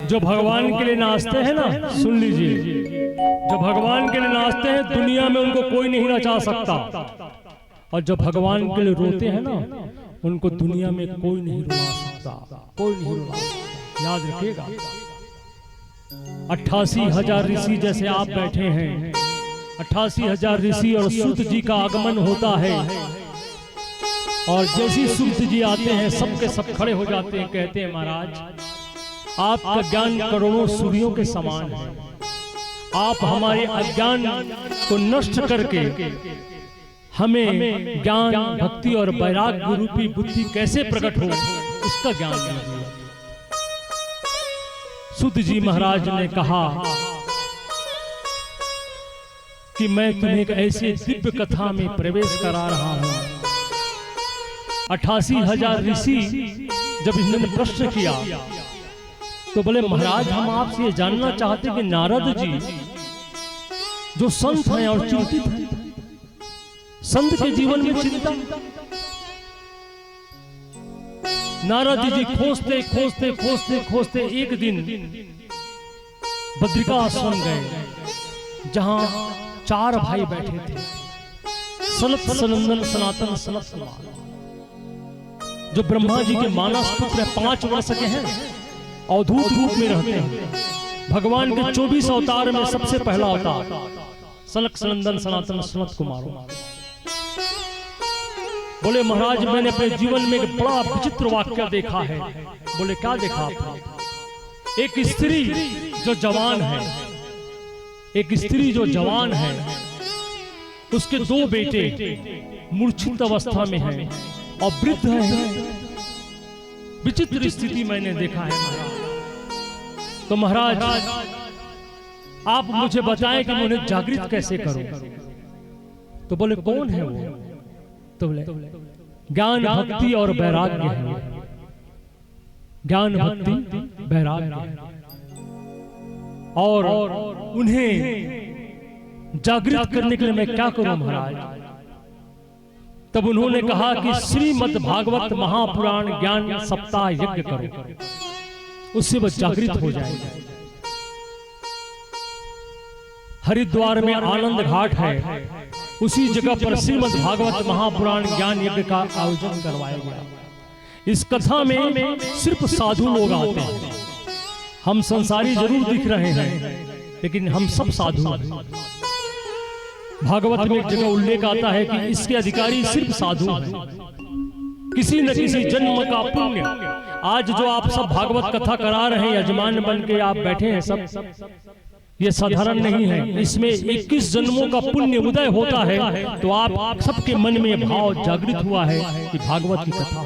जो भगवान के लिए नाचते हैं ना, सुन लीजिए, जो भगवान के लिए नाचते हैं दुनिया में उनको कोई नहीं नचा सकता, और जो भगवान के लिए रोते हैं ना उनको दुनिया में कोई नहीं रुला सकता, कोई नहीं रुला सकता। याद रखिएगा, 88,000 ऋषि जैसे आप बैठे हैं, 88,000 ऋषि और सूत जी का आगमन होता है, और जैसे सूत जी आते हैं सबके सब खड़े हो जाते हैं, कहते हैं महाराज आपका ज्ञान करोड़ों सूर्यों के समान है, आप हमारे अज्ञान को नष्ट करके हमें ज्ञान भक्ति और वैराग्य रूपी बुद्धि कैसे प्रकट हो उसका ज्ञान दीजिए। सूत जी महाराज ने कहा कि मैं तुम्हें एक ऐसी दिव्य कथा में प्रवेश करा रहा हूं। 88,000 ऋषि जब इन्होंने प्रश्न किया तो बोले महाराज हम आपसे ये जानना चाहते कि नारद जी जो संत हैं और चिंतित हैं, संत के जीवन में चिंता, नारद जी खोजते खोजते खोजते खोजते एक दिन बद्रिका आश्रम गए जहां 4 भाई बैठे थे, सनत सनंदन सनातन सनत कुमार, जो ब्रह्मा जी के मानस पुत्र 5 वर्ष के हैं, अवधूत रूप में रहते हैं, भगवान के 24 अवतार में सबसे पहला अवतार सनक सनंदन सनातन सनत कुमार। बोले महाराज मैंने अपने जीवन में एक बड़ा विचित्र वाक्य देखा है। बोले क्या देखा आपने? एक स्त्री जो जवान है, एक स्त्री जो जवान है, उसके 2 बेटे मूर्छित अवस्था में हैं और वृद्ध हैं। विचित्र स्थिति मैंने देखा है। तो महाराज आप मुझे बताएं कि मैं उन्हें जागृत कैसे करूं? तो बोले कौन है वो? तो बोले ज्ञान भक्ति और वैराग्य है, ज्ञान भक्ति वैराग्य, और उन्हें जागृत करने के लिए मैं क्या करूं महाराज? तब उन्होंने कहा कि श्रीमद् भागवत महापुराण ज्ञान सप्ताह यज्ञ करो, उससे वह जागृत हो जाएगा। हरिद्वार में आनंद घाट है, उसी जगह पर श्रीमद् भागवत महापुराण ज्ञान यज्ञ का आयोजन करवाया गया। इस कथा में सिर्फ साधु लोग आते हैं। हम संसारी जरूर दिख रहे हैं लेकिन हम सब साधु हैं। भागवत में एक जगह उल्लेख आता है कि इसके अधिकारी सिर्फ साधु हैं। किसी न किसी जन्म का पुण्य, आज जो आप सब भागवत कथा करा रहे हैं, यजमान बन के आप बैठे हैं सब, ये साधारण नहीं है। इसमें 21 जन्मों का पुण्य उदय होता है। तो आप सबके मन में भाव जागृत हुआ है कि भागवत की कथा,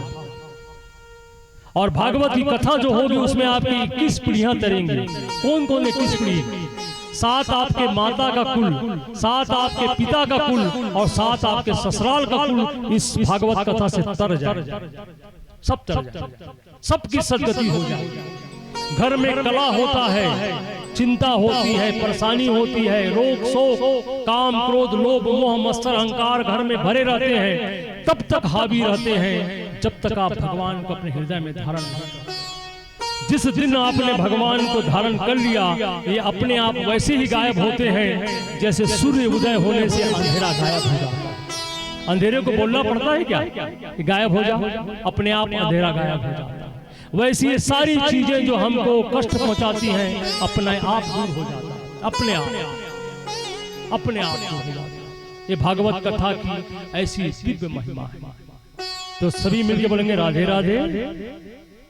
और भागवत की कथा जो होगी उसमें आपकी 21 पीढ़ियां तरेंगी। कौन कौन 21 पीढ़ी? 7 आपके माता का कुल, 7 आपके पिता का कुल, और 7 आपके ससुराल का कुल इस भागवत कथा से तर जाए, सब तर जाए, सबकी सदगति हो जाए। घर में कला होता है, चिंता होती है, परेशानी होती है, रोग शोक काम क्रोध लोभ मोह मत्सर अहंकार घर में भरे रहते हैं, तब तक हावी रहते हैं जब तक आप भगवान को अपने हृदय में धारण न करें। जिस दिन आपने भगवान को धारण कर लिया, ये अपने आप वैसे ही गायब होते हैं जैसे सूर्य उदय होने से अंधेरा गायब हो जाता है। अंधेरे को बोलना पड़ता है क्या कि गायब हो जाओ? अपने आप अंधेरा गायब हो जाता है। वैसी ये सारी चीजें जो हमको कष्ट पहुंचाती हैं अपने आप दूर हो जाता है, अपने आप दूर हो जाता है। ये भागवत कथा की ऐसी दिव्य महिमा है। तो सभी मिलकर बोलेंगे राधे राधे।